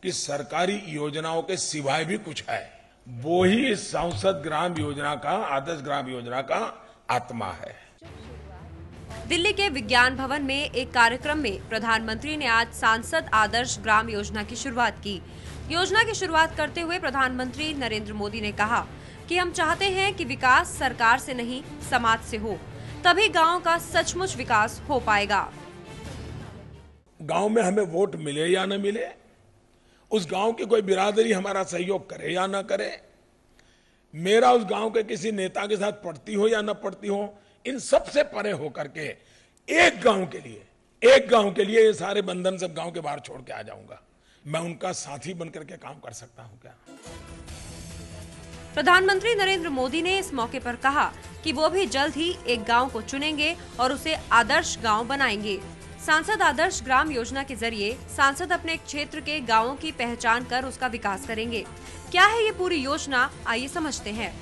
कि सरकारी योजनाओं के सिवाय भी कुछ है, वो ही इस सांसद ग्राम योजना का, आदर्श ग्राम योजना का आत्मा है। दिल्ली के विज्ञान भवन में एक कार्यक्रम में प्रधानमंत्री ने आज सांसद आदर्श ग्राम योजना की शुरुआत की। योजना की शुरुआत करते हुए प्रधानमंत्री नरेंद्र मोदी ने कहा कि हम चाहते हैं कि विकास सरकार से नहीं, समाज से हो, तभी गांव का सचमुच विकास हो पाएगा। गांव में हमें वोट मिले या न मिले, उस गांव की कोई बिरादरी हमारा सहयोग करे या न करे, मेरा उस गांव के किसी नेता के साथ पड़ती हो या न पड़ती हो, इन सब से परे होकर के एक गांव के लिए ये सारे बंधन सब गांव के बाहर छोड़ के आ जाऊंगा। मैं उनका साथी बनकर के काम कर सकता हूं क्या? प्रधानमंत्री नरेंद्र मोदी ने इस मौके पर कहा कि वो भी जल्द ही एक गांव को चुनेंगे और उसे आदर्श गांव बनाएंगे। सांसद आदर्श ग्राम योजना के जरिए सांसद अपने क्षेत्र के गांवों की पहचान कर उसका विकास करेंगे। क्या है ये पूरी योजना, आइए समझते हैं।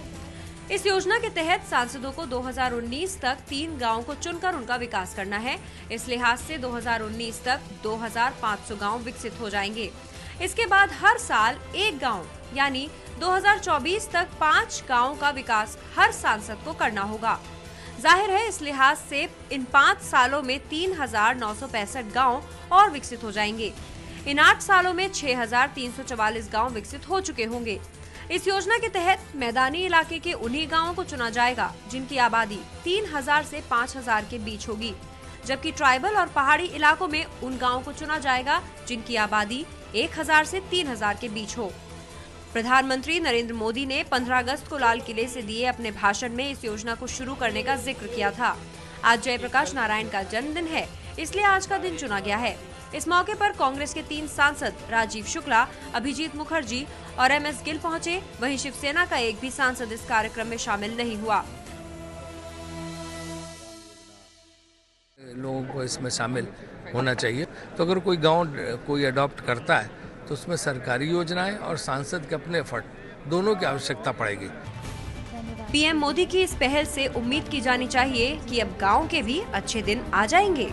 इस योजना के तहत सांसदों को 2019 तक 3 गांवों को चुनकर उनका विकास करना है। इस लिहाज से 2019 तक 2500 गांव विकसित हो जाएंगे। इसके बाद हर साल एक गांव, यानी 2024 तक 5 गांवों का विकास हर सांसद को करना होगा। जाहिर है, इस लिहाज से इन 5 सालों में 3965 गांव और विकसित हो जाएंगे। इन 8 सालों में 6344 गांव विकसित हो चुके होंगे। इस योजना के तहत मैदानी इलाके के उन्हीं गांवों को चुना जाएगा जिनकी आबादी 3000 से 5000 के बीच होगी, जबकि ट्राइबल और पहाड़ी इलाकों में उन गांवों को चुना जाएगा जिनकी आबादी 1000 से 3000 के बीच हो। प्रधानमंत्री नरेंद्र मोदी ने 15 अगस्त को लाल किले से दिए अपने भाषण में इस योजना को शुरू करने का जिक्र किया था। आज जयप्रकाश नारायण का जन्मदिन है, इसलिए आज का दिन चुना गया है। इस मौके पर कांग्रेस के 3 सांसद राजीव शुक्ला, अभिजीत मुखर्जी और MS गिल पहुंचे। वहीं शिवसेना का एक भी सांसद इस कार्यक्रम में शामिल नहीं हुआ। लोगों को इसमें शामिल होना चाहिए। तो अगर कोई गांव कोई अडॉप्ट करता है तो उसमें सरकारी योजनाएं और सांसद के अपने एफर्ट दोनों की आवश्यकता पड़ेगी। PM मोदी की इस पहल से उम्मीद की जानी चाहिए कि अब गांव के भी अच्छे दिन आ जाएंगे।